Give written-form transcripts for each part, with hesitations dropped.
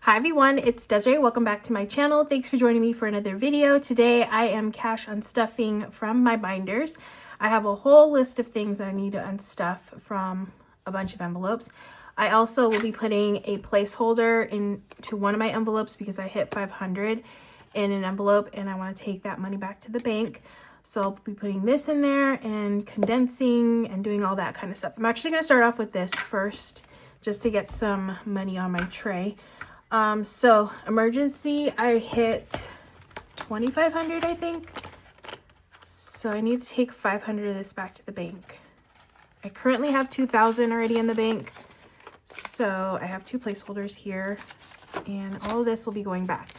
Hi everyone, it's Desiree. Welcome back to my channel. Thanks for joining me for another video. Today I am cash unstuffing from my binders. I have a whole list of things I need to unstuff from a bunch of envelopes. I also will be putting a placeholder into one of my envelopes because I hit 500 in an envelope and I want to take that money back to the bank. So I'll be putting this in there and condensing and doing all that kind of stuff. I'm actually going to start off with this first just to get some money on my tray. So emergency, I hit 2,500, I think. So I need to take 500 of this back to the bank. I currently have 2,000 already in the bank. So I have two placeholders here and all of this will be going back.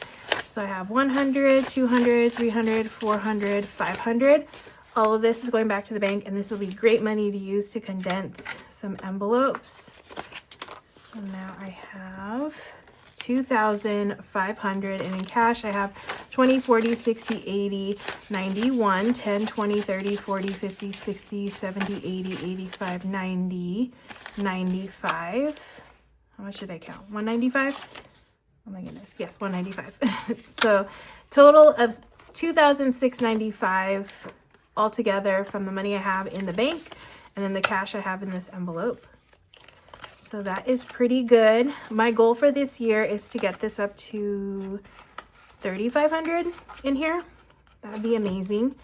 So I have 100, 200, 300, 400, 500. All of this is going back to the bank and this will be great money to use to condense some envelopes. So now I have 2,500 and in cash I have 20, 40, 60, 80, 91, 10, 20, 30, 40, 50, 60, 70, 80, 85, 90, 95. How much did I count? 195? Oh my goodness. Yes, 195. So total of 2,695 altogether from the money I have in the bank and then the cash I have in this envelope. So that is pretty good. My goal for this year is to get this up to 3,500 in here. That'd be amazing.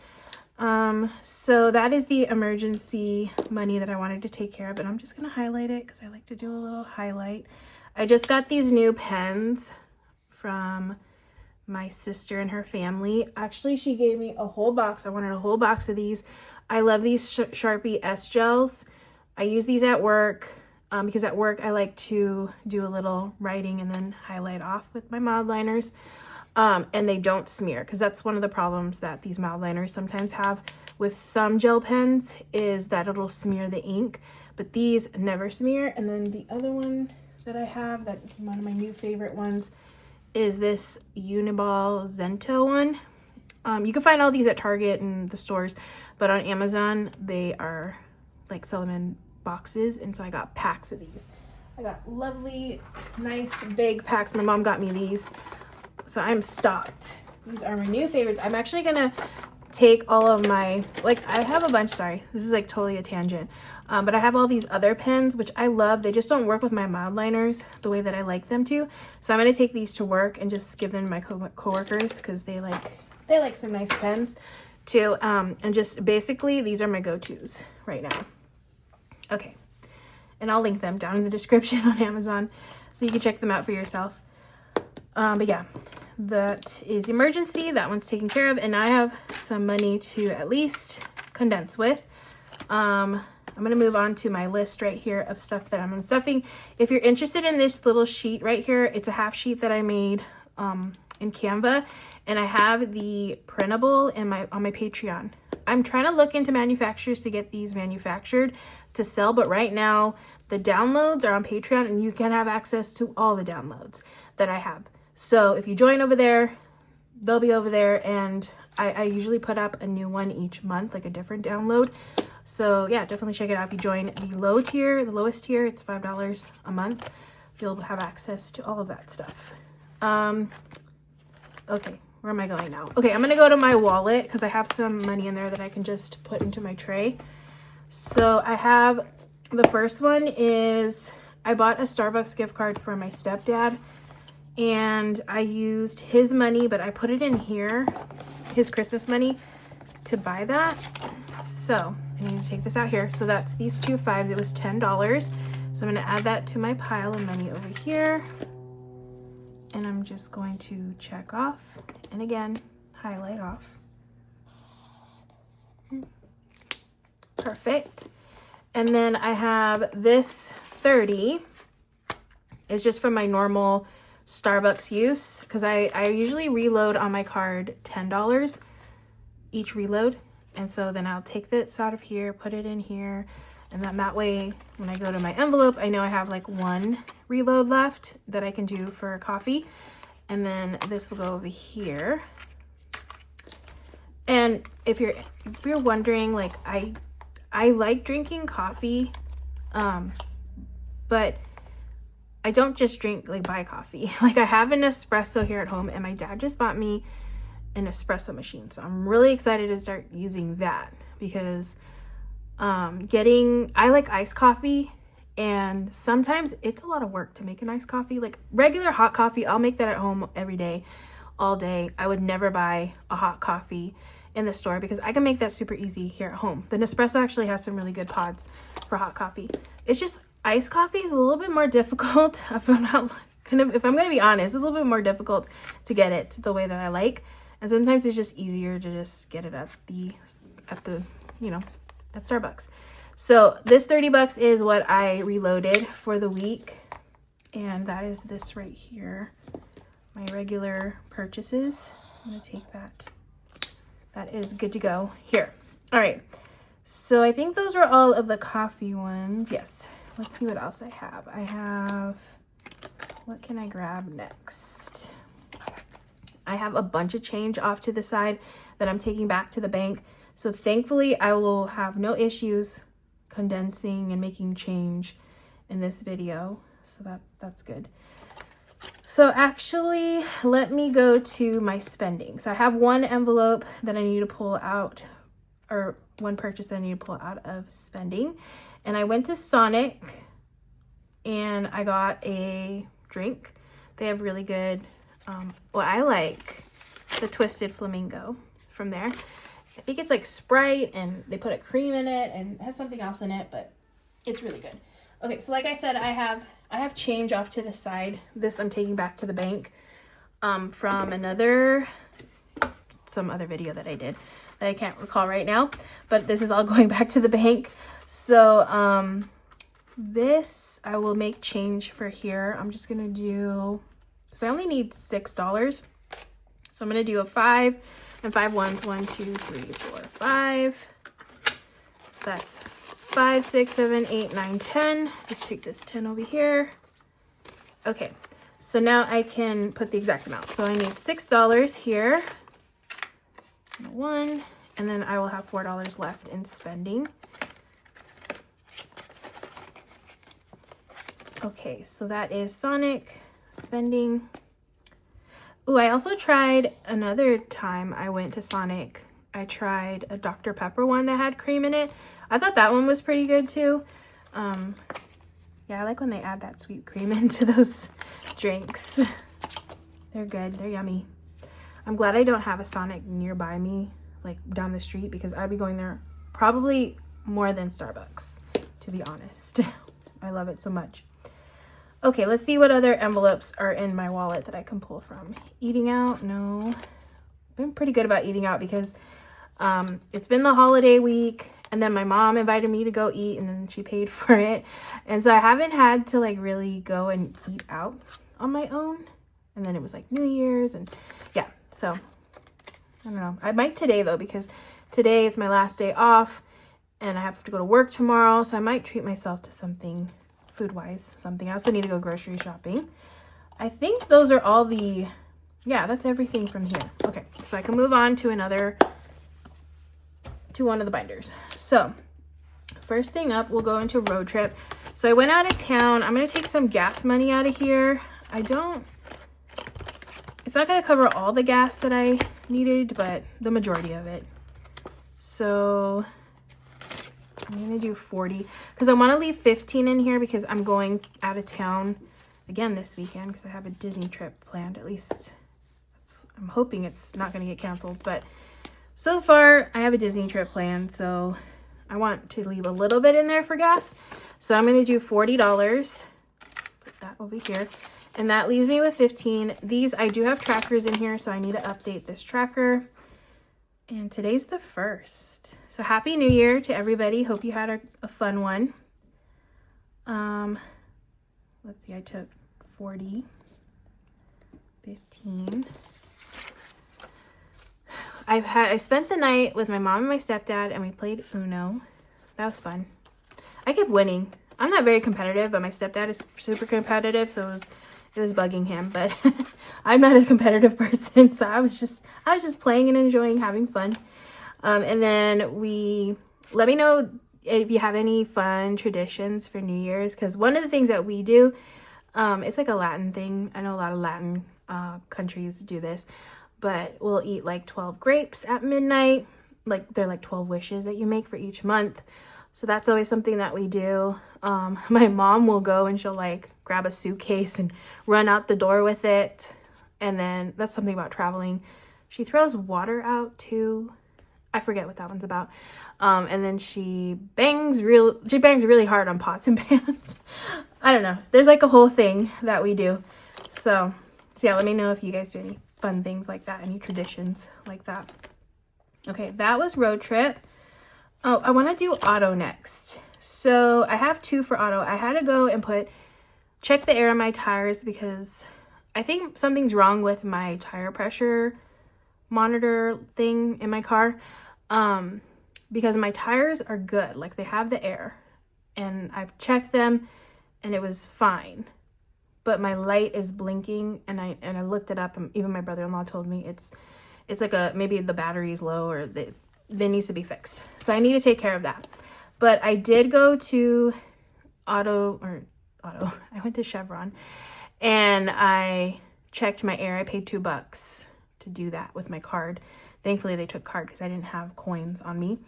So that is the emergency money that I wanted to take care of, and I'm just gonna highlight it because I like to do a little highlight. I just got these new pens from my sister and her family. Actually, she gave me a whole box. I wanted a whole box of these. I love these Sharpie S gels. I use these at work. Because at work I like to do a little writing and then highlight off with my mild liners, and they don't smear, because that's one of the problems that these mild liners sometimes have with some gel pens is that it'll smear the ink, but these never smear. And then the other one that I have, that is one of my new favorite ones, is this Uniball Zento one. You can find all these at Target and the stores, but on Amazon they are like sell them in boxes, and so I got packs of these. I got lovely, nice big packs. My mom got me these, so I'm stocked. These are my new favorites. I'm actually gonna take all of my, like, I have a bunch, sorry, this is like totally a tangent, but I have all these other pens which I love. They just don't work with my mild liners the way that I like them to, so I'm gonna take these to work and just give them to my co-workers because they like some nice pens too. And just basically these are my go-tos right now. Okay, and I'll link them down in the description on Amazon so you can check them out for yourself. But yeah, that is emergency. That one's taken care of, and I have some money to at least condense with. I'm gonna move on to my list right here of stuff that I'm unstuffing. If you're interested in this little sheet right here, it's a half sheet that I made in Canva, and I have the printable on my Patreon. I'm trying to look into manufacturers to get these manufactured to sell, but right now the downloads are on Patreon and you can have access to all the downloads that I have. So if you join over there, they'll be over there, and I usually put up a new one each month, like a different download. So yeah, definitely check it out. If you join the low tier, the lowest tier, it's $5 a month. You'll have access to all of that stuff. Okay, where am I going now? Okay, I'm gonna go to my wallet because I have some money in there that I can just put into my tray. So I have, the first one is, I bought a Starbucks gift card for my stepdad, and I used his money, but I put it in here, his Christmas money, to buy that. So I need to take this out here. So that's these two fives. It was $10. So I'm gonna add that to my pile of money over here. And I'm just going to check off, and again, highlight off. Perfect. And then I have this 30. It's just for my normal Starbucks use, because I usually reload on my card $10 each reload. And so then I'll take this out of here, put it in here, and then that way when I go to my envelope, I know I have like one reload left that I can do for coffee. And then this will go over here. And if you're wondering, like, I like drinking coffee, but I don't just drink, like, buy coffee. Like, I have an espresso here at home, and my dad just bought me an espresso machine. So I'm really excited to start using that because I like iced coffee, and sometimes it's a lot of work to make an iced coffee. Like regular hot coffee, I'll make that at home every day, all day. I would never buy a hot coffee in the store because I can make that super easy here at home. The Nespresso actually has some really good pods for hot coffee. It's just iced coffee is a little bit more difficult. If I'm gonna be honest, it's a little bit more difficult to get it the way that I like. And sometimes it's just easier to just get it at Starbucks. So this $30 is what I reloaded for the week. And that is this right here. My regular purchases. I'm gonna take that. That is good to go here. All right. So I think those were all of the coffee ones. Yes. Let's see what else I have. What can I grab next? I have a bunch of change off to the side that I'm taking back to the bank. So thankfully I will have no issues condensing and making change in this video. So that's good. So actually, let me go to my spending. So I have one envelope that I need to pull out, or one purchase that I need to pull out of spending. And I went to Sonic and I got a drink. They have really good, I like the Twisted Flamingo from there. I think it's like Sprite and they put a cream in it and it has something else in it, but it's really good. Okay, so like I said, I have change off to the side. This I'm taking back to the bank from some other video that I did that I can't recall right now, but this is all going back to the bank. So this I will make change for here. I'm just gonna do, because I only need $6. So I'm gonna do a 5 and 5 ones. 1, 2, 3, 4, 5. So that's 5, 6, 7, 8, 9, 10. Just take this 10 over here. Okay, so now I can put the exact amount. So I need $6 here. 1, and then I will have $4 left in spending. Okay, so that is Sonic spending. Ooh, I also tried another time I went to Sonic. I tried a Dr. Pepper one that had cream in it. I thought that one was pretty good too. Yeah, I like when they add that sweet cream into those drinks. They're good, they're yummy. I'm glad I don't have a Sonic nearby me, like down the street, because I'd be going there probably more than Starbucks, to be honest. I love it so much. Okay, let's see what other envelopes are in my wallet that I can pull from. Eating out, no. I've been pretty good about eating out because it's been the holiday week, and then my mom invited me to go eat, and then she paid for it. And so I haven't had to like really go and eat out on my own. And then it was like New Year's, and yeah, so I don't know. I might today though, because today is my last day off and I have to go to work tomorrow. So I might treat myself to something food-wise, something. I also need to go grocery shopping. I think those are all the, yeah, that's everything from here. Okay, so I can move on to one of the binders. So first thing up, we'll go into road trip. So I went out of town. I'm going to take some gas money out of here. It's not going to cover all the gas that I needed, but the majority of it. So I'm going to do 40 because I want to leave 15 in here because I'm going out of town again this weekend because I have a Disney trip planned. At least I'm hoping it's not going to get canceled, but so far I have a Disney trip planned, so I want to leave a little bit in there for gas. So I'm going to do $40. Put that over here. And that leaves me with 15. These, I do have trackers in here, so I need to update this tracker. And today's the 1st. So Happy New Year to everybody. Hope you had a fun one. Let's see, I took 40, 15. I spent the night with my mom and my stepdad, and we played Uno. That was fun. I kept winning. I'm not very competitive, but my stepdad is super competitive, so it was bugging him, but I'm not a competitive person, so I was just playing and enjoying having fun. And then let me know if you have any fun traditions for New Year's, because one of the things that we do It's like a Latin thing. I know a lot of Latin countries do this, but we'll eat like 12 grapes at midnight. Like they're like 12 wishes that you make for each month. So that's always something that we do. My mom will go and she'll like grab a suitcase and run out the door with it. And then that's something about traveling. She throws water out too. I forget what that one's about. And then she bangs really hard on pots and pans. I don't know. There's like a whole thing that we do. So yeah, let me know if you guys do any fun things like that, any traditions like that. Okay, that was road trip. Oh, I want to do auto next. So I have 2 for auto. I had to go and check the air on my tires because I think something's wrong with my tire pressure monitor thing in my car. Because my tires are good, like they have the air, and I've checked them and it was fine, but my light is blinking, and I looked it up, and even my brother-in-law told me it's like maybe the battery's low, or they needs to be fixed. So I need to take care of that. But I did go to I went to Chevron and I checked my air. I paid $2 to do that with my card. Thankfully they took card because I didn't have coins on me.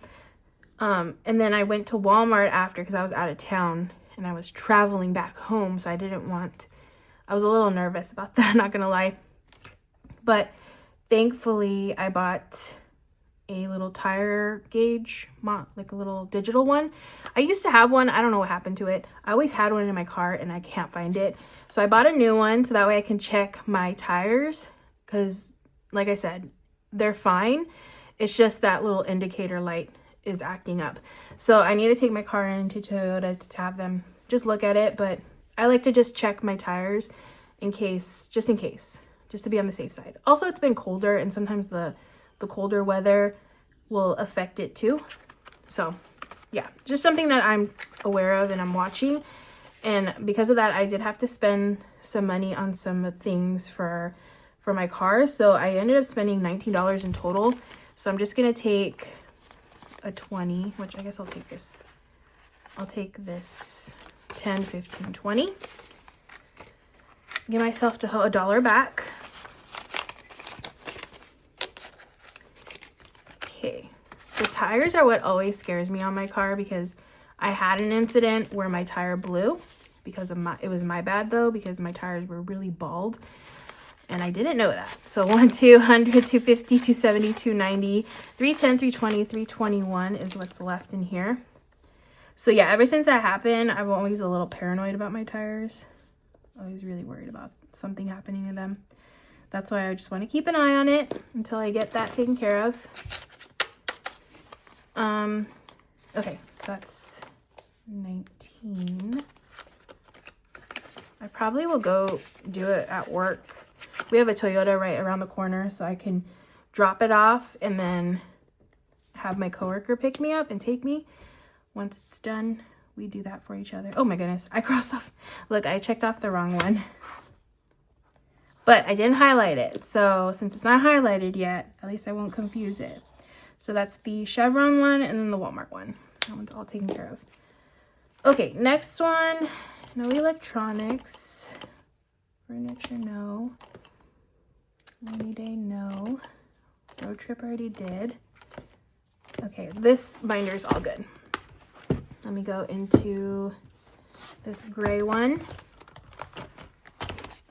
And then I went to Walmart after because I was out of town and I was traveling back home. So I was a little nervous about that, not gonna lie. But thankfully I bought a little tire gauge, like a little digital one. I used to have one. I don't know what happened to it. I always had one in my car and I can't find it. So I bought a new one so that way I can check my tires because, like I said, they're fine. It's just that little indicator light is acting up. So I need to take my car into Toyota to have them just look at it. But I like to just check my tires just in case, just to be on the safe side. Also, it's been colder and sometimes the colder weather will affect it too. So yeah, just something that I'm aware of and I'm watching. And because of that, I did have to spend some money on some things for my car. So I ended up spending $19 in total. So I'm just going to take a 20, which I guess I'll take this. I'll take this 10, 15, 20. Give myself $1 back. Okay. The tires are what always scares me on my car because I had an incident where my tire blew because of it was my bad though, because my tires were really bald. And I didn't know that. So 1, 200, 250, 270, 290, 310, 320, 321 is what's left in here. So yeah, ever since that happened, I'm always a little paranoid about my tires. Always really worried about something happening to them. That's why I just want to keep an eye on it until I get that taken care of. Okay, so that's 19. I probably will go do it at work. We have a Toyota right around the corner, so I can drop it off and then have my coworker pick me up and take me. Once it's done, we do that for each other. Oh my goodness, I crossed off. Look, I checked off the wrong one. But I didn't highlight it. So since it's not highlighted yet, at least I won't confuse it. So that's the Chevron one and then the Walmart one. That one's all taken care of. Okay, next one. No electronics. Furniture, no. Rainy day, no. Road trip already did. Okay, this binder is all good. Let me go into this gray one.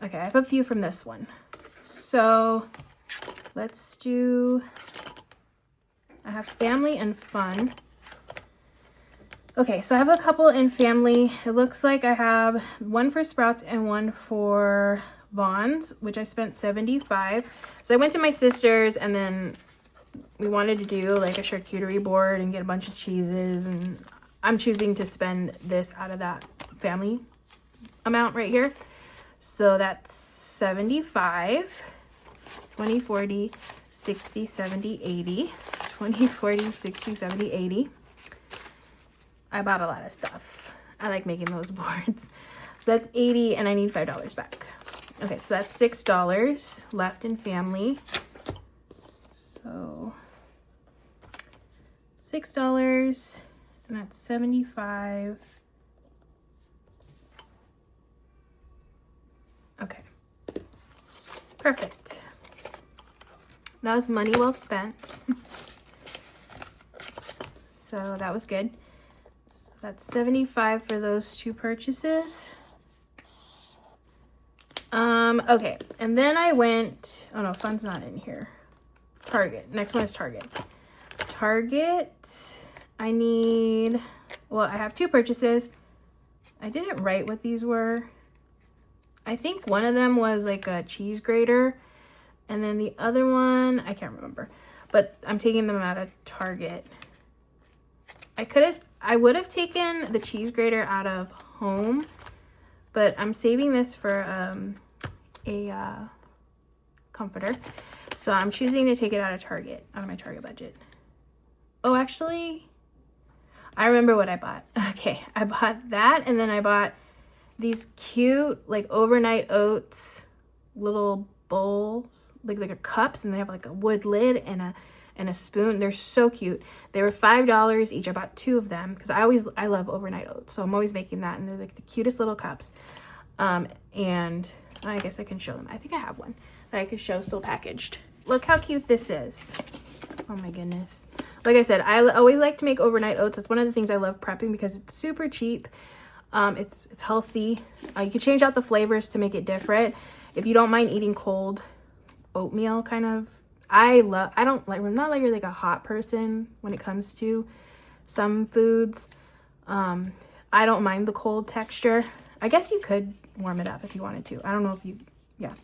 Okay, I have a few from this one. So let's do, I have family and fun. Okay, so I have a couple in family. It looks like I have one for Sprouts and one for Vaughn's, which I spent $75. So I went to my sister's and then we wanted to do like a charcuterie board and get a bunch of cheeses, and I'm choosing to spend this out of that family amount right here. So that's 75, 20, 40, 60, 70, 80, 20, 40, 60, 70, 80. I bought a lot of stuff. I like making those boards. So that's 80 and I need $5 back. Okay, so that's $6 left in family. So $6 and that's 75. Perfect. That was money well spent. So that was good. So that's $75 for those two purchases. Okay, and then I went, oh no, Fun's not in here. Target. Next one is Target. Target, I need, well, I have two purchases. I didn't write what these were. I think one of them was like a cheese grater, and then the other one, I can't remember, but I'm taking them out of Target. I would have taken the cheese grater out of Home, but I'm saving this for a comforter. So I'm choosing to take it out of Target, out of my Target budget. Oh, actually, I remember what I bought. Okay, I bought that, and then I bought these cute, like, overnight oats little bowls, like cups, and they have like a wood lid and a spoon. They're so cute. They were $5 each. I bought two of them because I love overnight oats, so I'm always making that, and they're like the cutest little cups. And I guess I can show them. I think I have one that I could show still packaged. Look how cute this is. Oh my goodness. Like I said, I always like to make overnight oats. That's one of the things I love prepping because it's super cheap. It's healthy. You can change out the flavors to make it different. If you don't mind eating cold oatmeal, kind of. I'm not like a hot person when it comes to some foods. I don't mind the cold texture. I guess you could warm it up if you wanted to. I don't know if you, yeah,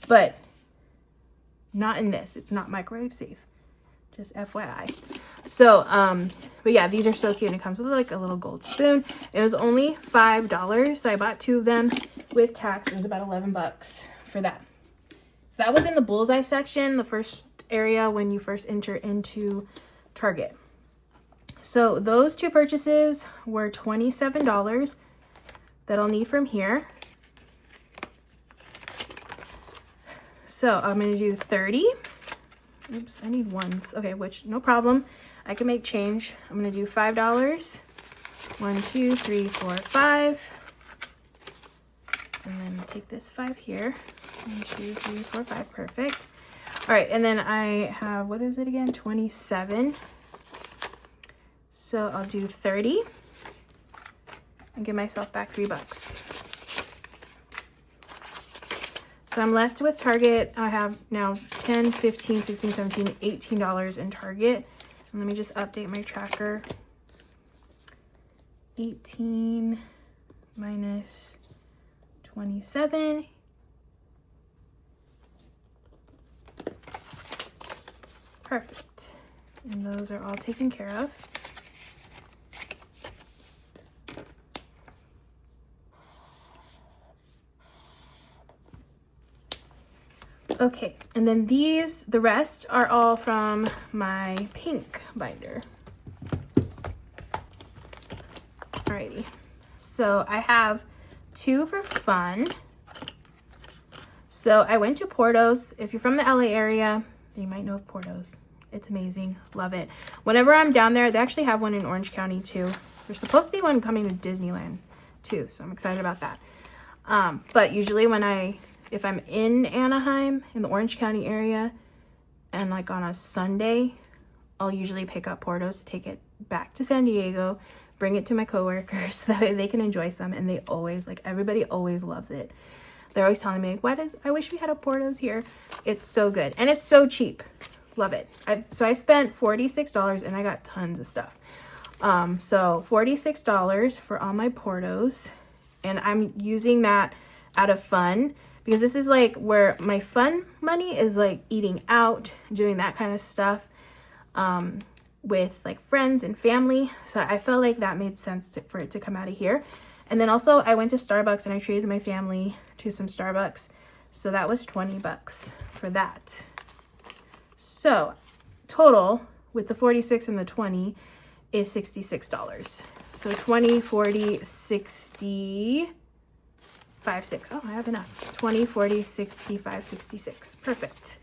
but not in this. It's not microwave safe. Just FYI. So, but yeah, these are so cute, and it comes with like a little gold spoon. It was only $5, so I bought two of them with tax. It was about $11 for that. So that was in the bullseye section, the first area when you first enter into Target. So those two purchases were $27 that I'll need from here. So I'm going to do 30. Oops, I need ones. Okay, which, no problem. I can make change. I'm going to do $5. 1, 2, 3, 4, 5. And then take this 5 here. 1, 2, 3, 4, 5. Perfect. All right, and then I have, what is it again? 27. So I'll do 30 and give myself back $3. So I'm left with Target. I have now $10, $15, $16, $17, $18 in Target. And let me just update my tracker. 18 minus 27. Perfect. And those are all taken care of. Okay, and then these, the rest are all from my pink binder. Alrighty, so I have 2 for fun. So I went to Porto's. If you're from the LA area, you might know of Porto's. It's amazing, love it. Whenever I'm down there, they actually have one in Orange County too. There's supposed to be one coming to Disneyland too, so I'm excited about that. But usually if I'm in Anaheim, in the Orange County area, and like on a Sunday, I'll usually pick up Porto's to take it back to San Diego, bring it to my coworkers so that way they can enjoy some, and they always, like, everybody always loves it. They're always telling me, I wish we had a Porto's here. It's so good, and it's so cheap. Love it. So I spent $46, and I got tons of stuff. So $46 for all my Porto's, and I'm using that out of fun, because this is like where my fun money is, like eating out, doing that kind of stuff with like friends and family. So I felt like that made sense for it to come out of here. And then also I went to Starbucks and I treated my family to some Starbucks. So that was $20 for that. So total with the 46 and the 20 is $66. So 20, 40, 60... 5, 6. Oh, I have enough. 20, 40, 65, 66. Perfect.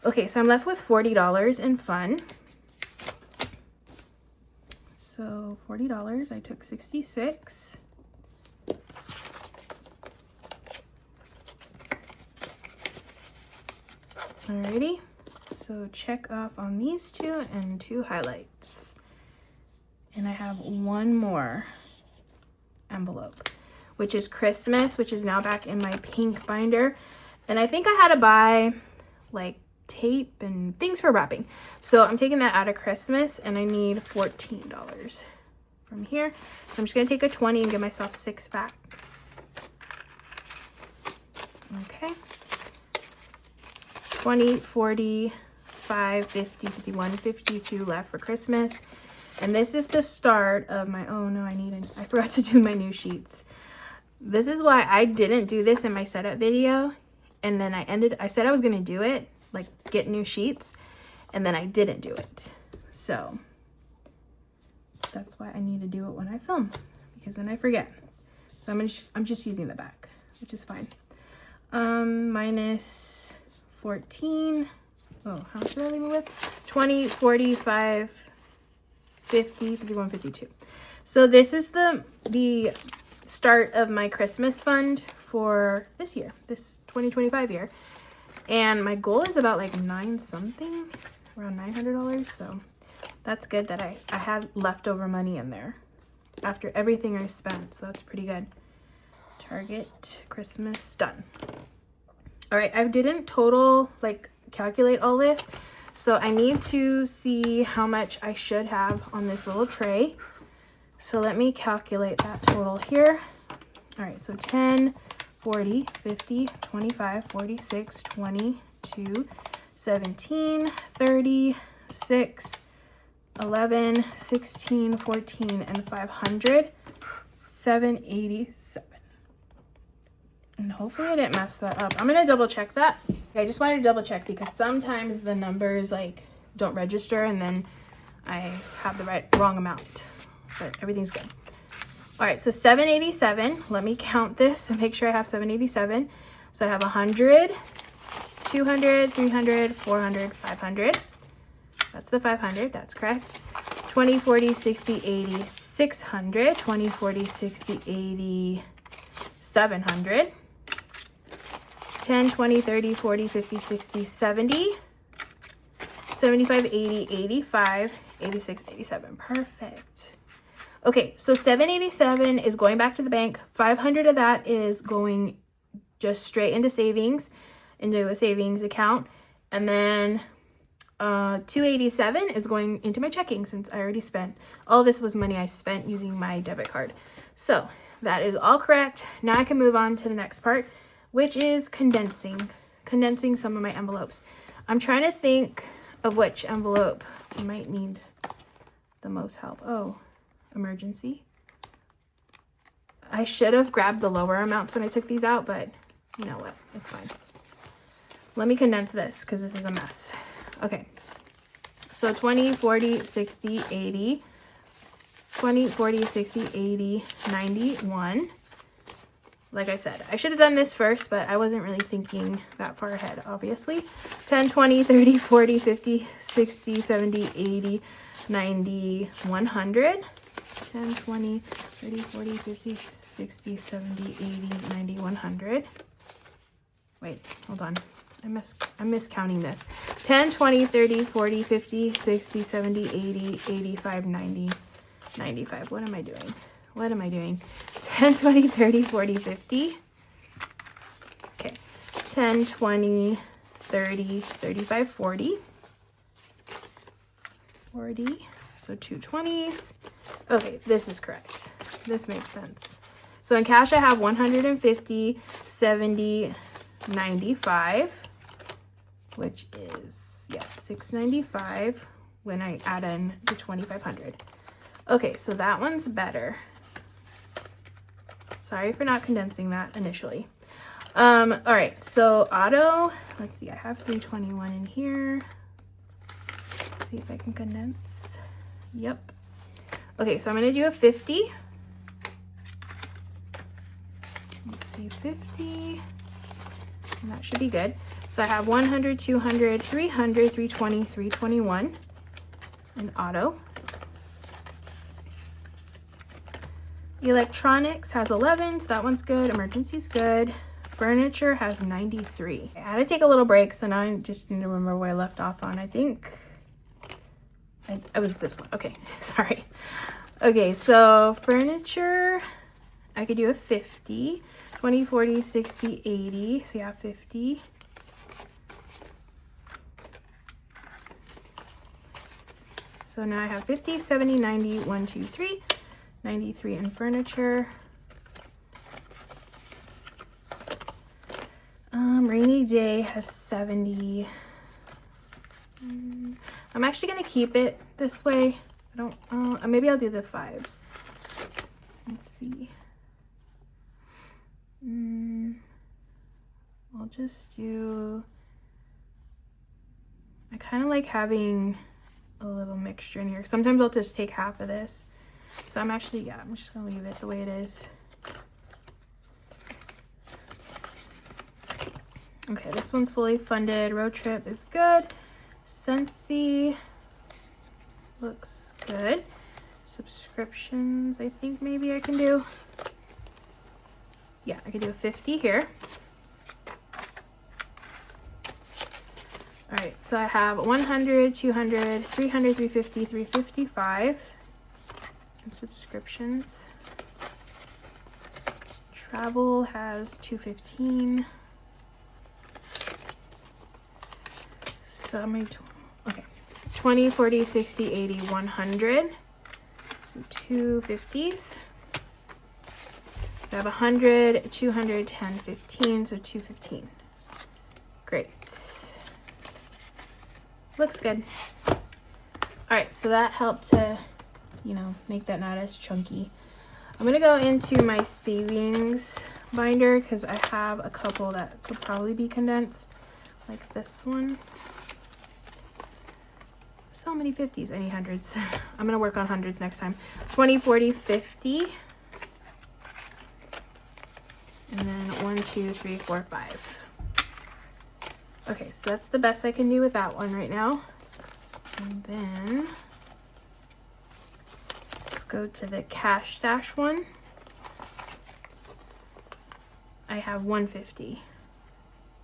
Okay, so I'm left with $40 in fun. So $40, I took 66. Alrighty, so check off on these two and 2 highlights. And I have one more envelope, which is Christmas, which is now back in my pink binder. And I think I had to buy like tape and things for wrapping. So I'm taking that out of Christmas and I need $14 from here. So I'm just gonna take a 20 and give myself 6 back. Okay. 20, 40, 5, 50, 51, 52 left for Christmas. And this is the start of my, oh no, I forgot to do my new sheets. This is why I didn't do this in my setup video. And then I said I was gonna do it, like get new sheets, and then I didn't do it. So that's why I need to do it when I film, because then I forget. So I'm just using the back, which is fine. Minus 14. Oh, how much did I leave me with? 20, 45, 50, 51, 52. So this is the start of my Christmas fund for this year, this 2025 year. And my goal is about like 9 something, around $900. So that's good that I had leftover money in there after everything I spent. So that's pretty good. Target Christmas done. All right, I didn't total like calculate all this. So I need to see how much I should have on this little tray. So let me calculate that total here. All right, so 10, 40, 50, 25, 46, 22, 17, 30, 6, 11, 16, 14, and 500, 787. And hopefully I didn't mess that up. I'm gonna double check that. I just wanted to double check because sometimes the numbers like don't register and then I have the wrong amount, but everything's good. All right, so 787, let me count this and make sure I have 787. So I have 100, 200, 300, 400, 500. That's the 500, that's correct. 20, 40, 60, 80, 600, 20, 40, 60, 80, 700. 10, 20, 30, 40, 50, 60, 70, 75, 80, 85, 86, 87. Perfect. Okay, so 787 is going back to the bank. 500 of that is going just straight into savings, into a savings account. And then 287 is going into my checking since I already spent. All this was money I spent using my debit card. So that is all correct. Now I can move on to the next part, which is condensing some of my envelopes. I'm trying to think of which envelope might need the most help. Oh, emergency. I should have grabbed the lower amounts when I took these out, but you know what? It's fine. Let me condense this because this is a mess. Okay. So 20, 40, 60, 80. 20, 40, 60, 80, 91. Like I said, I should have done this first, but I wasn't really thinking that far ahead, obviously. 10, 20, 30, 40, 50, 60, 70, 80, 90, 100. 10, 20, 30, 40, 50, 60, 70, 80, 90, 100. Wait, hold on. I'm miscounting this. 10, 20, 30, 40, 50, 60, 70, 80, 85, 90, 95. What am I doing? What am I doing? 10, 20, 30, 40, 50. Okay. 10, 20, 30, 35, 40. 40. So 2 20s. Okay, this is correct. This makes sense. So in cash, I have 150, 70, 95, which is, yes, 695 when I add in the 2,500. Okay, so that one's better. Sorry for not condensing that initially. All right, so auto, let's see, I have 321 in here. Let's see if I can condense. Yep. Okay, so I'm gonna do a 50. Let's see, 50, and that should be good. So I have 100, 200, 300, 320, 321 in auto. Electronics has 11, so that one's good. Emergency's good. furniture has 93. I had to take a little break, so now I just need to remember where I left off on. I think I was this one. Okay, sorry. Okay, so furniture, I could do a 50, 20, 40, 60, 80. So yeah, 50. So now I have 50, 70, 90, 1, 2, 3, 93 in furniture. Rainy day has 70. I'm actually gonna keep it this way. I don't, maybe I'll do the 5s. Let's see. I'll just do, I kind of like having a little mixture in here. Sometimes I'll just take half of this. So I'm actually, yeah, I'm just gonna leave it the way it is. Okay, this one's fully funded. Road trip is good. Scentsy looks good. Subscriptions, I think maybe I can do. Yeah, I can do a 50 here. All right, so I have 100, 200, 300, 350, 355 in subscriptions. Travel has 215. So I'm going to, okay, 20, 40, 60, 80, 100. So 250s. So I have 100, 200, 10, 15, so 215. Great. Looks good. All right, so that helped to, you know, make that not as chunky. I'm gonna go into my savings binder because I have a couple that could probably be condensed, like this one. So many 50s, I need hundreds. I'm gonna work on hundreds next time. 20, 40, 50. And then 1, 2, 3, 4, 5. Okay, so that's the best I can do with that one right now. And then let's go to the cash stash one. I have 150.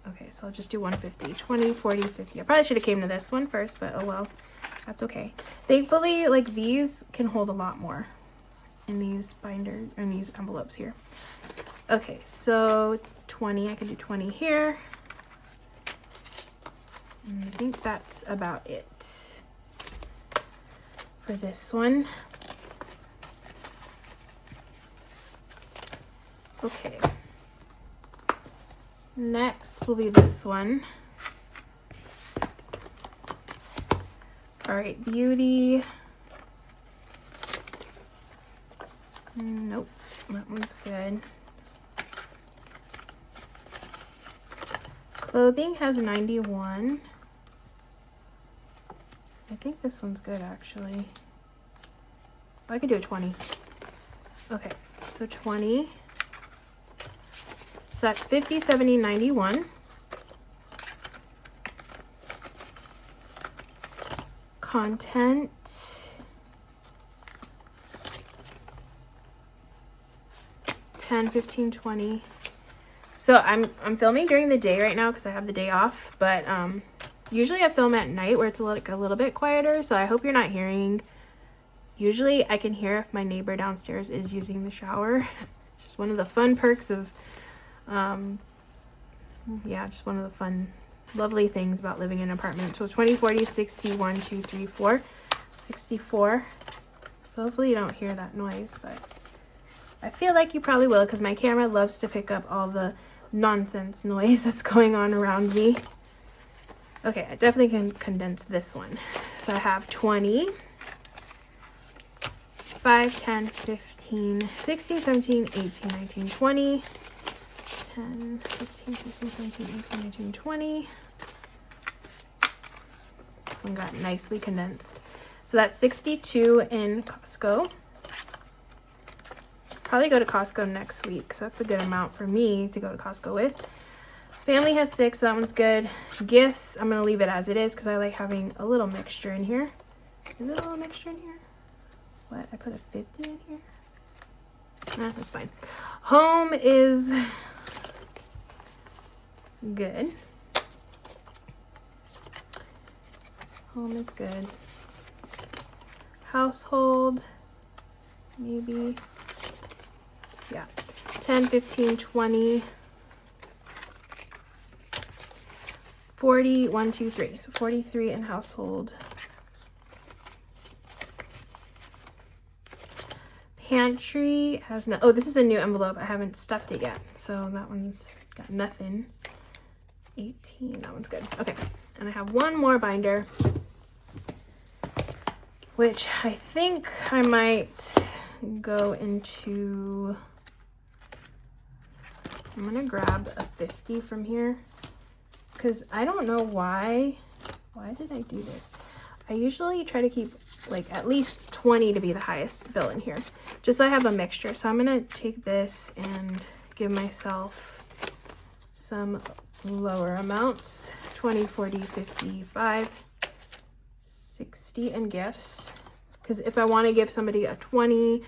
Okay, so I'll just do 150. 20, 40, 50. I probably should have came to this one first, but oh well. That's okay. Thankfully, like these can hold a lot more in these binders, or in these envelopes here. Okay, so 20, I can do 20 here. And I think that's about it for this one. Okay. Next will be this one. All right, beauty. Nope, that one's good. Clothing has 91. I think this one's good actually. I could do a 20. Okay, so 20. So that's 50, 70, 91. Content. 10, 15, 20. So I'm filming during the day right now because I have the day off, but usually I film at night where it's like a little bit quieter, so I hope you're not hearing. Usually I can hear if my neighbor downstairs is using the shower. It's just one of the fun perks of yeah, just one of the fun lovely things about living in an apartment. So 20, 40, 60, 1, 2, 3, 4, 64. So hopefully you don't hear that noise, but I feel like you probably will because my camera loves to pick up all the nonsense noise that's going on around me. Okay, I definitely can condense this one. So I have 20, 5, 10, 15, 16, 17, 18, 19, 20, 10, 15, 16, 17, 18, 19, 20. This one got nicely condensed. So that's 62 in Costco. Probably go to Costco next week, so that's a good amount for me to go to Costco with. Family has 6, so that one's good. Gifts, I'm gonna leave it as it is because I like having a little mixture in here. Is it a little mixture in here? What, I put a 50 in here? Nah, that's fine. Home is good. Home is good. Household, maybe, yeah, 10, 15, 20, 40, 1, 2, 3. So 43 in household. Pantry has no, oh, this is a new envelope. I haven't stuffed it yet. So that one's got nothing. 18, that one's good. Okay, and I have one more binder, which I think I might go into, I'm gonna grab a 50 from here, because I don't know why did I do this? I usually try to keep like at least 20 to be the highest bill in here, just so I have a mixture. So I'm gonna take this and give myself some lower amounts, 20, 40, 55, 60 in gifts, because if I want to give somebody a 20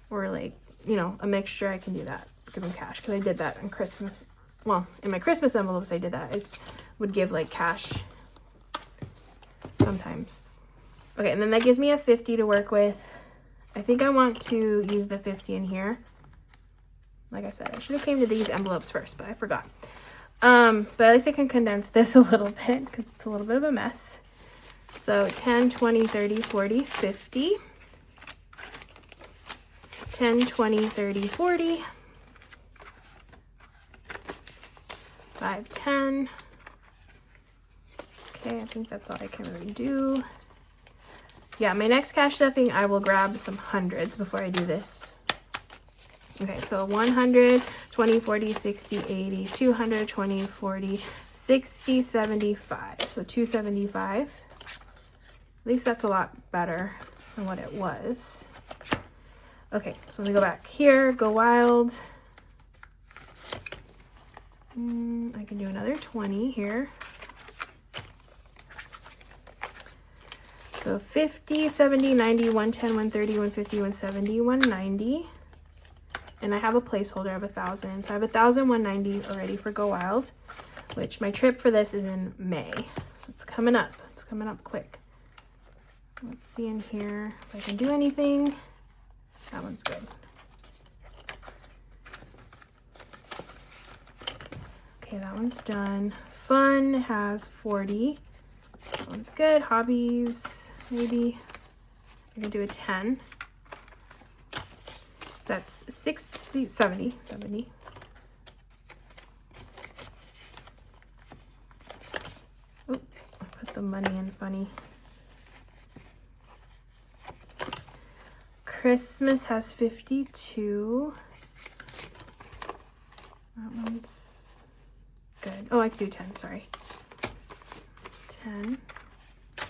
or like, you know, a mixture, I can do that, give them cash, because I did that on Christmas. Well, in my Christmas envelopes I did that. I would give like cash sometimes. Okay, and then that gives me a 50 to work with. I think I want to use the 50 in here. Like I said, I should have came to these envelopes first, but I forgot. But at least I can condense this a little bit because it's a little bit of a mess. So 10, 20, 30, 40, 50. 10, 20, 30, 40. 5, 10. Okay, I think that's all I can really do. Yeah, my next cash stuffing, I will grab some hundreds before I do this. Okay, so 100, 20, 40, 60, 80, 200, 20, 40, 60, 75. So 275. At least that's a lot better than what it was. Okay, so let me go back here, go wild. I can do another 20 here. So 50, 70, 90, 110, 130, 150, 170, 190. And I have a placeholder of 1,000. So I have 1,190 already for Go Wild, which my trip for this is in May. So it's coming up. It's coming up quick. Let's see in here if I can do anything. That one's good. Okay, that one's done. Fun has 40. That one's good. Hobbies, maybe. I'm gonna do a 10. So that's 60, 70. Oh, I put the money in funny. Christmas has 52. That one's good. Oh, I could do 10, sorry. 10. So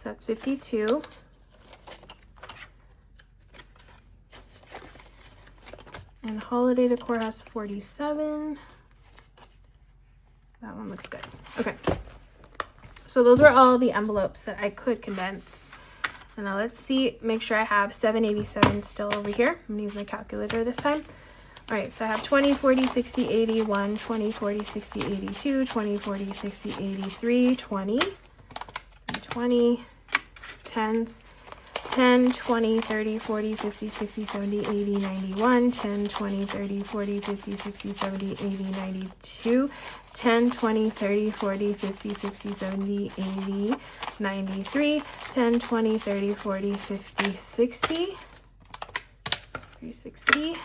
that's 52. And holiday decor has 47. That one looks good. Okay. So those were all the envelopes that I could condense. And now let's see, make sure I have 787 still over here. I'm gonna use my calculator this time. All right, so I have 20, 40, 60, 81, 20, 40, 60, 82, 20, 40, 60, 83, 20, 20, 10s, 10, 20, 30, 40, 50, 60, 70, 80, 91, 10, 20, 30, 40, 50, 60, 70, 80, 92, 10, 20, 30, 40, 50, 60, 70, 80, 93, 10, 20, 30, 40, 50, 60, 360,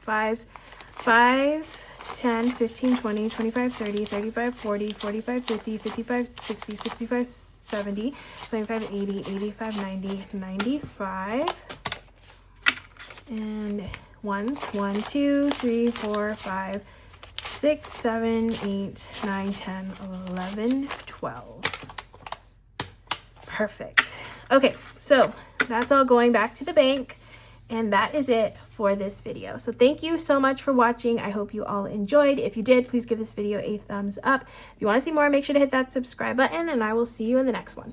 5s, 5, 10, 15, 20, 25, 30, 35, 40, 45, 50, 55, 60, 65, 70, 75, 80, 85, 90, 95. And ones, 1, 2, 3, 4, 5, 6, 7, 8, 9, 10, 11, 12. Perfect. Okay, so that's all going back to the bank. And that is it for this video. So thank you so much for watching. I hope you all enjoyed. If you did, please give this video a thumbs up. If you want to see more, make sure to hit that subscribe button, and I will see you in the next one.